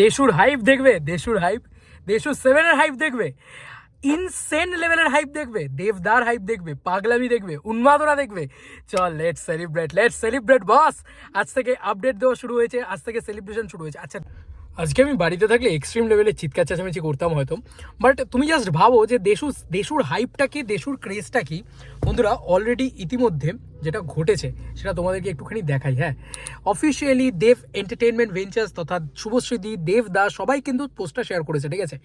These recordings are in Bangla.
দেশুর হাইপ দেখবে, দেশুর হাইপ, দেশুর সেভেনের হাইপ দেখবে, ইনসেন লেভেলের হাইপ দেখবে, দেবদার হাইপ দেখবে, পাগলামি দেখবে, উন্মাদনা দেখবে। চল লেটস সেলিব্রেট বস। আজ থেকে আপডেট দেওয়া শুরু হয়েছে, আজ থেকে সেলিব্রেশন শুরু হয়েছে। আচ্ছা, আজকে আমি বাড়িতে থাকলে এক্সট্রিম লেভেলে চিৎকার চেঁচামেচি করতাম হয়তো, বাট তুমি জাস্ট ভাবো যে দেশুর হাইপটা কি, দেশুর ক্রেজটা কি। বন্ধুরা, অলরেডি ইতিমধ্যে যেটা ঘটেছে সেটা তোমাদেরকে একটুখানি দেখাই। হ্যাঁ, অফিসিয়ালি দেব এন্টারটেনমেন্ট ভেঞ্চার্স তথা শুভশ্রীদি, দেবদা সবাই কিন্তু পোস্টটা শেয়ার করেছে, ঠিক আছে।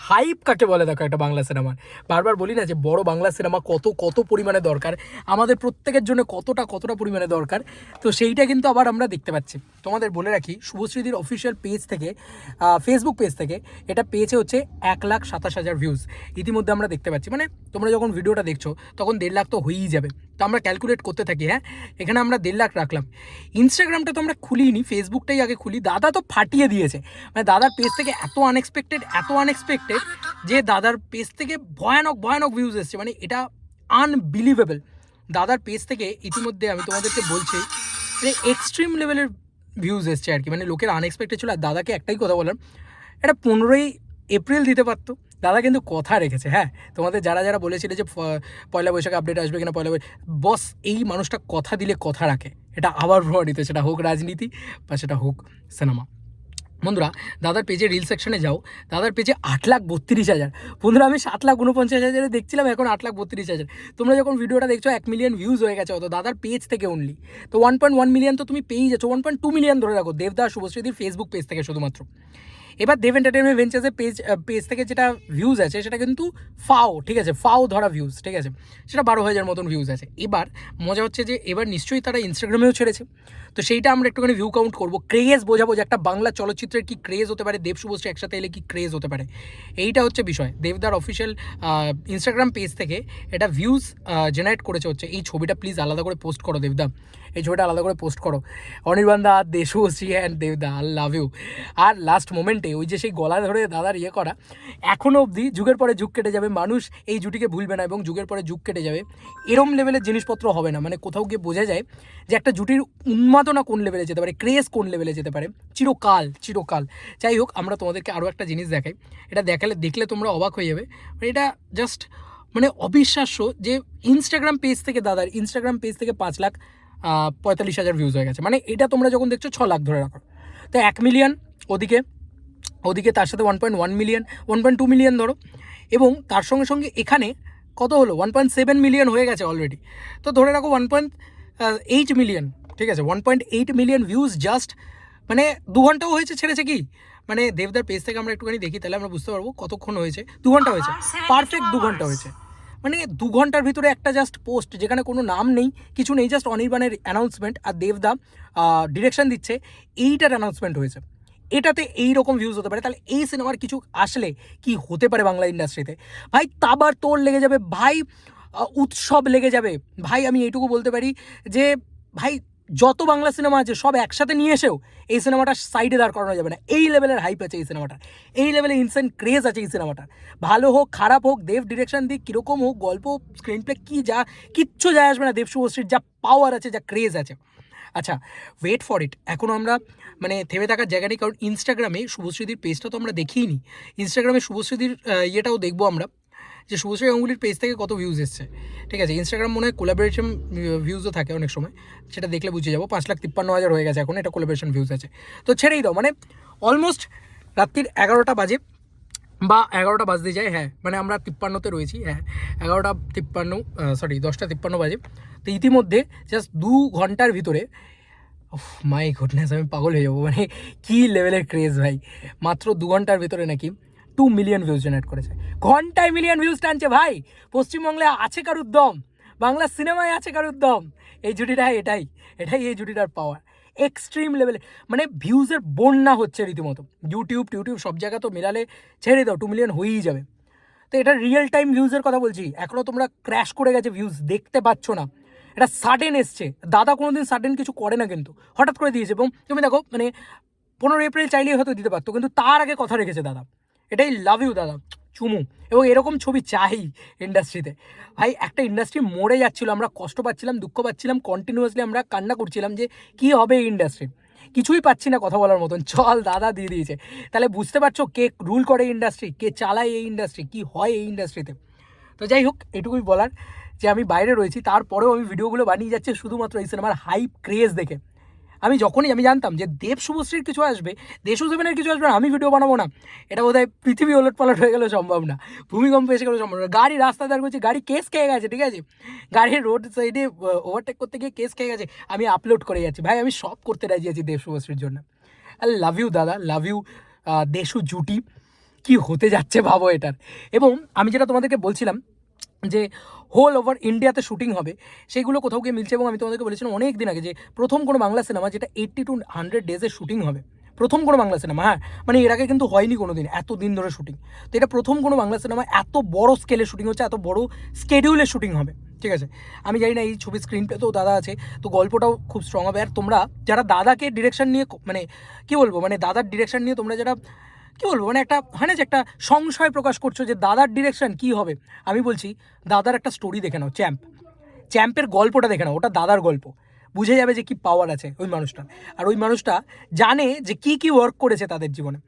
হাইপ কাকে বলে দেখো একটা বাংলা সিনেমার। বারবার বলি না যে বড় বাংলা সিনেমা কত কত পরিমাণে দরকার, আমাদের প্রত্যেকের জন্য কতটা পরিমাণে দরকার। তো সেইটা কিন্তু আবার আমরা দেখতে পাচ্ছি। তোমাদের বলে রাখি, শুভশ্রীদির অফিসিয়াল পেজ থেকে, ফেসবুক পেজ থেকে এটা পেয়েছে হচ্ছে 1,27,000 ভিউজ ইতিমধ্যে আমরা দেখতে পাচ্ছি। মানে তোমরা যখন ভিডিওটা দেখছো তখন 1.5 লাখ তো হয়েই যাবে। তো আমরা ক্যালকুলেট করতে থাকি। হ্যাঁ, এখানে আমরা 1.5 লাখ রাখলাম। ইনস্টাগ্রামটা তো আমরা খুলিনি, ফেসবুকটাই আগে খুলি। দাদা তো ফাটিয়ে দিয়েছে, মানে দাদার পেজ থেকে এত আনএক্সপেক্টেড যে দাদার পেজ থেকে ভয়ানক ভিউজ এসছে, মানে এটা আনবিলিভেবল। দাদার পেজ থেকে ইতিমধ্যে আমি তোমাদেরকে বলছি মানে এক্সট্রিম লেভেলের ভিউজ এসছে আর কি। মানে লোকের আনএক্সপেক্টেড ছিল। আর দাদাকে একটাই কথা বললাম, এটা 15ই এপ্রিল দিতে পারতো। দাদা কিন্তু কথা রেখেছে। হ্যাঁ, তোমাদের যারা বলেছিলে যে পয়লা বৈশাখে আপডেট আসবে কিনা, বস এই মানুষটা কথা দিলে কথা রাখে। এটা আবার প্রমাণিত, সেটা হোক রাজনীতি বা সেটা হোক সিনেমা। বন্ধুরা, দাদার পেজে রিল সেকশনে যাও, দাদার পেজে 8,32,000। বন্ধুরা, আমি 7,49,000 দেখছিলাম, এখন 8,32,000। তোমরা যখন ভিডিওটা দেখছো 1 মিলিয়ন ভিউজ হয়ে গেছে অত দাদার পেজ থেকে অনলি। তো 1.1 মিলিয়ন তো তুমি পেয়েই যাচ্ছ, 1.2 মিলিয়ন ধরে রাখো দেবদা শুভশ্রীদির ফেসবুক পেজ থেকে শুধুমাত্র। এবার দেব এন্টারটেনমেন্ট ভেঞ্চার্সের পেজ থেকে যেটা ভিউজ আছে সেটা কিন্তু ঠিক আছে, ধরা ভিউজ, ঠিক আছে, সেটা 12,000 মতন ভিউজ আছে। এবার মজা হচ্ছে যে এবার নিশ্চয়ই তারা ইনস্টাগ্রামেও ছেড়েছে, তো সেইটা আমরা একটুখানি ভিউ কাউন্ট করবো, ক্রেজ বোঝাবো যে একটা বাংলা চলচ্চিত্রের কি ক্রেজ হতে পারে, দেব শুভশ্রী একসাথে এলে কি ক্রেজ হতে পারে। এইটা হচ্ছে বিষয়। দেবদার অফিসিয়াল ইনস্টাগ্রাম পেজ থেকে এটা ভিউজ জেনারেট করেছে হচ্ছে। এই ছবিটা প্লিজ আলাদা করে পোস্ট করো দেবদা, এই ছবিটা আলাদা করে পোস্ট করো। অনির্বাণদা, দেশুশ্রী অ্যান্ড দেবদা, আই লাভ ইউ। আর লাস্ট মোমেন্টে ওই যে সেই গলা ধরে দাদার করা, এখনও অবধি যুগের পরে যুগ কেটে যাবে, মানুষ এই জুটিকে ভুলবে না এবং যুগের পরে যুগ কেটে যাবে। এরম লেভেলের জিনিসপত্র হবে না। মানে কোথাও গিয়ে বোঝা যায় যে একটা জুটির উন্মাদনা কোন লেভেলে যেতে পারে, ক্রেজ কোন লেভেলে যেতে পারে, চিরকাল। যাই হোক, আমরা তোমাদেরকে আরও একটা জিনিস দেখাই, এটা দেখলে তোমরা অবাক হয়ে যাবে। এটা জাস্ট মানে অবিশ্বাস্য যে দাদার ইনস্টাগ্রাম পেজ থেকে 5,45,000 ভিউজ হয়ে গেছে। মানে এটা তোমরা যখন দেখছো 6 লাখ ধরে রাখো, তো 1 মিলিয়ন ওদিকে তার সাথে 1.1 মিলিয়ন, 1.2 মিলিয়ন ধরো, এবং তার সঙ্গে এখানে কত হলো, 1.7 মিলিয়ন হয়ে গেছে অলরেডি। তো ধরে রাখো 1.8 মিলিয়ন, ঠিক আছে, 1.8 মিলিয়ন ভিউজ জাস্ট মানে 2 ঘন্টাও হয়েছে ছেড়েছে কি। মানে দেবদার পেজ থেকে আমরা একটুখানি দেখি, তাহলে আমরা বুঝতে পারবো কতক্ষণ হয়েছে। 2 ঘন্টা হয়েছে, পারফেক্ট 2 ঘন্টা হয়েছে। মানে 2 ঘন্টার ভিতরে একটা জাস্ট পোস্ট, যেখানে কোনো নাম নেই, কিছু নেই, জাস্ট অনির্বাণের অ্যানাউন্সমেন্ট আর দেবদা ডিরেকশন দিচ্ছে, এইটার অ্যানাউন্সমেন্ট হয়েছে। এটাতে এই রকম ভিউজ হতে পারে, তাহলে এই সিনেমার কিছু আসলে কি হতে পারে বাংলা ইন্ডাস্ট্রিতে। ভাই তাবার তোড় লেগে যাবে ভাই, উৎসব লেগে যাবে ভাই। আমি এইটুকু বলতে পারি যে ভাই, যত বাংলা সিনেমা আছে সব একসাথে নিয়ে এসেও এই সিনেমাটা সাইডে দাঁড় করানো যাবে না। এই লেভেলের হাইপ আছে এই সিনেমাটার, এই লেভেলে ইনসেন্ট ক্রেজ আছে এই সিনেমাটার। ভালো হোক খারাপ হোক, দেব ডিরেকশন দিক কীরকম হোক, গল্প স্ক্রিন প্লে কিচ্ছু যায় আসবে না। দেব শুভশ্রীর যা পাওয়ার আছে, যা ক্রেজ আছে। আচ্ছা, ওয়েট ফর ইট। এখনও আমরা মানে থেমে থাকার জায়গা নেই, কারণ ইনস্টাগ্রামে শুভশ্রীদির পেজটা তো আমরা দেখিই। ইনস্টাগ্রামে শুভশ্রীদির ইয়েটাও দেখবো আমরা, যে শুভশ্রী গাঙ্গুলির পেজ থেকে কত ভিউজ এসছে, ঠিক আছে। ইনস্টাগ্রাম মনে হয় কোলাবোরেশন ভিউজও থাকে অনেক সময়, সেটা দেখলে বুঝে যাবো। 5,53,000 হয়ে গেছে এখন, এটা কোলাবোরেশন ভিউজ আছে। তো ছেড়েই দাও, মানে অলমোস্ট রাত্রির 11টা বাজে বা 11টা বাজতে যায়। হ্যাঁ, মানে আমরা 53তে রয়েছি। হ্যাঁ, 10টা 53 বাজে। তো ইতিমধ্যে জাস্ট 2 ঘন্টার ভিতরে, মাই গুডনেস, আমি পাগল হয়ে যাবো। মানে কী লেভেলের ক্রেজ ভাই। মাত্র 2 ঘন্টার ভিতরে নাকি 2 মিলিয়ন ভিউজ জেনারেট করেছে। ঘন্টায় মিলিয়ন ভিউজ টানছে ভাই। পশ্চিমবাংলায় আছে কারুর দম, বাংলা সিনেমায় আছে কারুর দম। এই জুটিটা এটাই এই জুটিটার পাওয়ার এক্সট্রিম লেভেলে। মানে ভিউজের বন্যা হচ্ছে রীতিমতো। ইউটিউব সব জায়গা তো মেলালে ছেড়ে দাও, 2 মিলিয়ন হয়েই যাবে। তো এটা রিয়েল টাইম ভিউজের কথা বলছি। এখনও তোমরা ক্র্যাশ করে গেছে ভিউজ, দেখতে পাচ্ছ না। এটা সাডেন এসছে। দাদা কোনোদিন সাডেন কিছু করে না, কিন্তু হঠাৎ করে দিয়েছে। এবং তুমি দেখো, মানে 15 এপ্রিল চাইলেই হয়তো দিতে পারতো, কিন্তু তার আগে কথা রেখেছে দাদা। এটাই লাভ ইউ দাদা, চুমু। এবং এরকম ছবি চাই ইন্ডাস্ট্রিতে। ভাই, একটা ইন্ডাস্ট্রি মরে যাচ্ছিলো, আমরা কষ্ট পাচ্ছিলাম, দুঃখ পাচ্ছিলাম, কন্টিনিউয়াসলি আমরা কান্না করছিলাম যে কী হবে এই ইন্ডাস্ট্রি। কিছুই পাচ্ছি না কথা বলার মতন, চল দাদা দিয়ে দিয়েছে। তাহলে বুঝতে পারছো কে রুল করে ইন্ডাস্ট্রি, কে চালায় এই ইন্ডাস্ট্রি, কী হয় এই ইন্ডাস্ট্রিতে। তো যাই হোক, এটুকুই বলার যে আমি বাইরে রয়েছি, তারপরেও আমি ভিডিওগুলো বানিয়ে যাচ্ছি শুধুমাত্র এই সিনেমার হাইপ ক্রেজ দেখে। আমি জানতাম যে দেব শুভশ্রীর কিছু আসবে, দেশু সেভেনের কিছু আসবে, আমি ভিডিও বানাবো না, এটা বোধহয় পৃথিবী ওলটপালট হয়ে গেলেও সম্ভব না, ভূমিকম্প এসে গেলেও সম্ভব না। গাড়ি রাস্তা দাঁড় করছে, গাড়ি কেস খেয়ে গেছে, ঠিক আছে, গাড়ির রোড সাইডে ওভারটেক করতে গিয়ে কেস খেয়ে গেছে, আমি আপলোড করে যাচ্ছি। ভাই আমি সব করতে রাজি আছি দেব শুভশ্রীর জন্য। আই লাভ ইউ দাদা, লাভ ইউ দেশু জুটি। কি হতে যাচ্ছে ভাবো এটার। এবং আমি যেটা তোমাদেরকে বলছিলাম যে হোল ওভার ইন্ডিয়াতে শুটিং হবে, সেইগুলো কোথাও গিয়ে মিলছে। এবং আমি তোমাদেরকে বলেছিলাম অনেক দিন আগে যে প্রথম কোনো বাংলা সিনেমা যেটা 80 to 100 ডেজের শুটিং হবে, প্রথম কোনো বাংলা সিনেমা, হ্যাঁ মানে এর আগে কিন্তু হয়নি কোনো দিন এত দিন ধরে শুটিং। তো এটা প্রথম কোনো বাংলা সিনেমা এত বড় স্কেলে শুটিং হচ্ছে, এত বড় স্কেডিউলে শুটিং হবে, ঠিক আছে। আমি জানি না এই ছবির স্ক্রিন প্লে তো দাদা আছে, তো গল্পটাও খুব স্ট্রং হবে। আর তোমরা যারা দাদাকে ডিরেকশন নিয়ে মানে কী বলবো, মানে দাদার ডিরেকশন নিয়ে তোমরা যারা কী বলবো, মানে একটা হয় না যে একটা সংশয় প্রকাশ করছো যে দাদার ডিরেকশন কী হবে, আমি বলছি দাদার একটা স্টোরি দেখে নাও, চ্যাম্পের গল্পটা দেখে নাও, ওটা দাদার গল্প, বুঝে যাবে যে কি পাওয়ার আছে ওই মানুষটার। আর ওই মানুষটা জানে যে কি কি ওয়ার্ক করেছে তাদের জীবনে।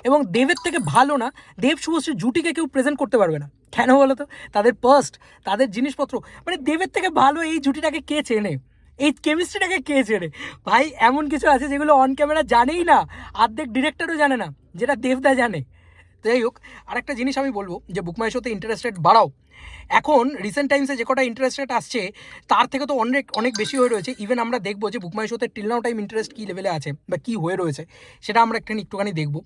এবং দেবের থেকে ভালো না, দেব শুভশ্রী জুটিকে কেউ প্রেজেন্ট করতে পারবে না। কেন বলো তো, তাদের পাস্ট, তাদের জিনিসপত্র, মানে দেবের থেকে ভালো এই জুটিটাকে কে চেনে, এই কেমিস্ট্রিটাকে কে চেনে ভাই। এমন কিছু আছে যেগুলো অন ক্যামেরা জানেই না, অর্ধেক ডিরেক্টরও জানে না, যেটা দেবদা জানে। তো যাই হোক, আরেকটা জিনিস আমি বলবো যে বুক মাই শোতে ইন্টারেস্ট রেট বাড়াও। এখন রিসেন্ট টাইমসে যে কটা ইন্টারেস্ট রেট আসছে তার থেকে তো অনেক অনেক বেশি হয়ে রয়েছে। ইভেন আমরা দেখবো যে বুক মাই শোতে টিল নাও টাইম ইন্টারেস্ট কী লেভেলে আছে বা কী হয়ে রয়েছে, সেটা আমরা একটুখানি দেখবো।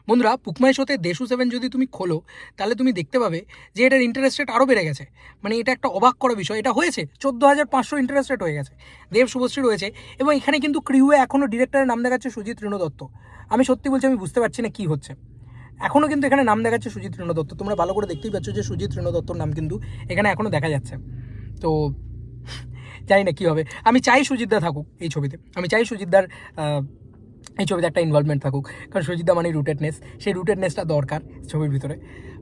বন্ধুরা, বুক মাই শোতে দেশু সেভেন যদি তুমি খোলো তাহলে তুমি দেখতে পাবে যে এটার ইন্টারেস্ট রেট আরও বেড়ে গেছে। মানে এটা একটা অবাক করা বিষয়, এটা হয়েছে 14,500 ইন্টারেস্ট রেট হয়ে গেছে, দেব শুভশ্রী রয়েছে। এবং এখানে কিন্তু ক্রিউয়ে এখনও ডিরেক্টরের নাম দেখাচ্ছে সুজিত ঋণ দত্ত। আমি সত্যি বলছি আমি বুঝতে পারছি না কী হচ্ছে, এখনও কিন্তু এখানে নাম দেখাচ্ছে সুজিত ঋণ দত্ত। তোমরা ভালো করে দেখতেই পাচ্ছ যে সুজিত ঋণ দত্তর নাম কিন্তু এখানে এখনও দেখা যাচ্ছে। তো জানি না কী হবে। আমি চাই সুজিতদা থাকুক এই ছবিতে, আমি চাই সুজিতদার এই ছবিতে একটা ইনভলভমেন্ট থাকুক, কারণ সুজিতদা মানে রুটেডনেস, সেই রুটেডনেসটা দরকার ছবির ভিতরে।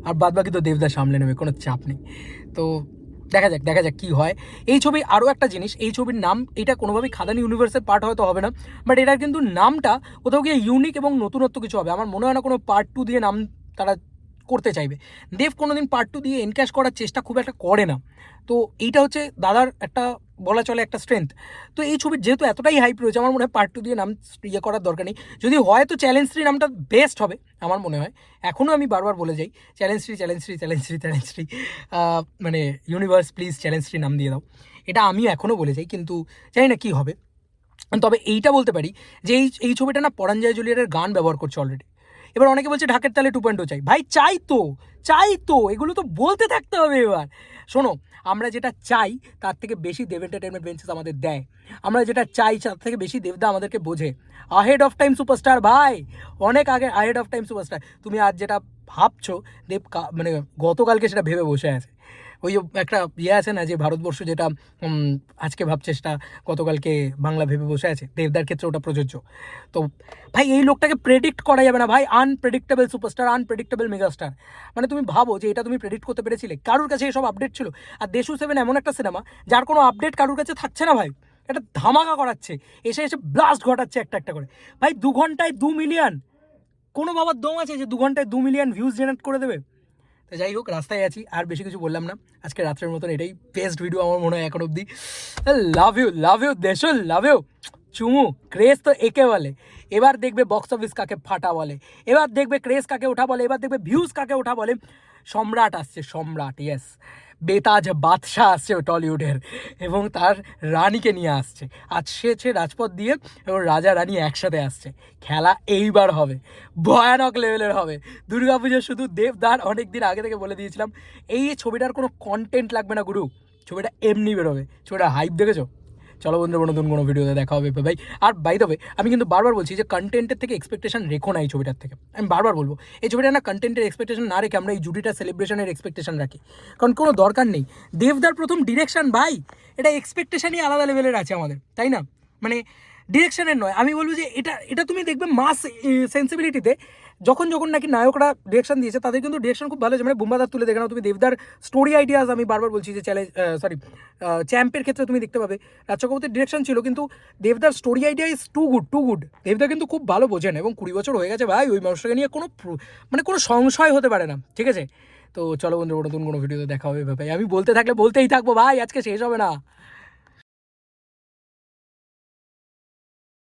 আর বাদ বাকি তো দেবদা সামলে নেবে, কোনো চাপ নেই। তো দেখা যাক কী হয় এই ছবি। আরও একটা জিনিস, এই ছবির নাম, এটা কোনোভাবেই খাদানি ইউনিভার্সের পার্ট হয়তো হবে না, বাট এটার কিন্তু নামটা কোথাও গিয়ে ইউনিক এবং নতুনত্ব কিছু হবে। আমার মনে হয় না কোনো পার্ট 2 দিয়ে নাম তারা করতে চাইবে। দেব কোনোদিন পার্ট 2 দিয়ে এনক্যাশ করার চেষ্টা খুব একটা করে না, তো এইটা হচ্ছে দাদার একটা বলা চলে একটা স্ট্রেংথ। তো এই ছবির যেহেতু এতটাই হাইপ রয়েছে, আমার মনে হয় পার্ট 2 দিয়ে নাম করার দরকার নেই। যদি হয় তো চ্যালেঞ্জ 3 নামটা বেস্ট হবে আমার মনে হয়। এখনও আমি বারবার বলে যাই চ্যালেঞ্জ 3 মানে ইউনিভার্স প্লিজ চ্যালেঞ্জ 3 নাম দিয়ে দাও, এটা আমিও এখনও বলে যাই, কিন্তু জানি না কী হবে। তবে এইটা বলতে পারি যে এই ছবিটা না পরাঞ্জয় জুলিয়ারের গান ব্যবহার করছে অলরেডি। এবার অনেকে বলছে ঢাকের তালে 2.0 চাই, ভাই চাই তো এগুলো তো বলতে থাকতে হবে। এবার শোনো, আমরা যেটা চাই তার থেকে বেশি দেব এন্টারটেনমেন্ট ভেঞ্চার্স আমাদের দেয়, আমরা যেটা চাই তার থেকে বেশি দেবদা আমাদেরকে বোঝে। আহেড অফ টাইম সুপারস্টার ভাই, অনেক আগে আহেড অফ টাইম সুপারস্টার। তুমি আজ যেটা ভাবছো দেব মানে গতকালকে সেটা ভেবে বসে আছে। ওই একটা আছে না যে ভারতবর্ষ যেটা আজকে ভাবছে সেটা গতকালকে বাংলা ভেবে বসে আছে, দেবদার ক্ষেত্রে ওটা প্রযোজ্য। তো ভাই এই লোকটাকে প্রেডিক্ট করা যাবে না ভাই, আনপ্রেডিক্টেবল সুপারস্টার, আনপ্রেডিক্টেবল মেগাস্টার। মানে তুমি ভাবো যে এটা তুমি প্রেডিক্ট করতে পেরেছিলে, কারোর কাছে এসব আপডেট ছিল? আর দেশু সেভেন এমন একটা সিনেমা যার কোনো আপডেট কারোর কাছে থাকছে না ভাই, এটা ধামাকা করাচ্ছে, এসে ব্লাস্ট ঘটাচ্ছে একটা করে। ভাই 2 ঘন্টায় 2 মিলিয়ন, কোনো বাবার দম আছে যে 2 ঘন্টায় 2 মিলিয়ন ভিউজ জেনারেট করে দেবে? তো যাই হোক, রাস্তায় আছি, আর বেশি কিছু বললাম না। আজকে রাত্রের মতন এটাই বেস্ট ভিডিও আমার মনে হয় এখন অবধি। লাভ ইউ দেশো, লাভ ইউ চুমু। ক্রেজ তো একে বলে, এবার দেখবে বক্স অফিস কাকে ফাটা বলে, এবার দেখবে ক্রেজ কাকে ওঠা বলে, এবার দেখবে ভিউজ কাকে ওঠা বলে। সম্রাট আসছে, সম্রাট, ইয়েস, বেতাজ বাদশাহ আসছে টলিউডের, এবং তার রানীকে নিয়ে আসছে। আজ সেছে রাজপথ দিয়ে, এবং রাজা রানী একসাথে আসছে। খেলা এইবার হবে, ভয়ানক লেভেলের হবে। দুর্গাপুজো শুধু দেবদার অনেক দিন আগে থেকে বলে দিয়েছিলাম, এই ছবিটার কোনো কন্টেন্ট লাগবে না গুরু, ছবিটা এমনি বেরোবে। ছবিটা হাইপ দেখেছো? চলো বন্ধুরা, নতুন কোনো ভিডিওতে দেখা হবে ভাই। আর বাই দ্য ওয়ে, আমি কিন্তু বারবার বলছি যে কন্টেন্টের থেকে এক্সপেকটেশন রেখো না এই ছবিটার থেকে। আমি বারবার বলবো এই ছবিটা না কন্টেন্টের এক্সপেকটেশন না রেখে আমরা এই জুটিটা সেলিব্রেশনের এক্সপেকটেশন রাখি, কারণ কোনো দরকার নেই। দেবদার প্রথম ডিরেকশন ভাই, এটা এক্সপেকটেশনই আলাদা লেভেলের আছে আমাদের, তাই না? মানে ডিরেকশনের নয়, আমি বলবো যে এটা তুমি দেখবে মাস সেন্সিবিলিটিতে যখন যখন নাকি নায়করা ডিরেকশন দিয়েছে তাদের কিন্তু ডিরেকশন খুব ভালো হয়েছে, মানে বুম্বাদার তুলে দেখে নাও তুমি, দেবদার স্টোরি আইডিয়াস আমি বারবার বলছি যে চ্যাম্পের ক্ষেত্রে তুমি দেখতে পাবে রাজ চক্রবর্তীর ডিরেকশন ছিল, কিন্তু দেবদার story idea is too good. Debda কিন্তু খুব ভালো বোঝেন, এবং 20 বছর হয়ে গেছে ভাই, ওই মানুষটাকে নিয়ে কোনো সংশয় হতে পারে না, ঠিক আছে? তো চলো বন্ধু, নতুন কোনো ভিডিওতে দেখা হবে ভাই, আমি বলতে থাকলে বলতেই থাকবো ভাই, আজকে শেষ হবে না।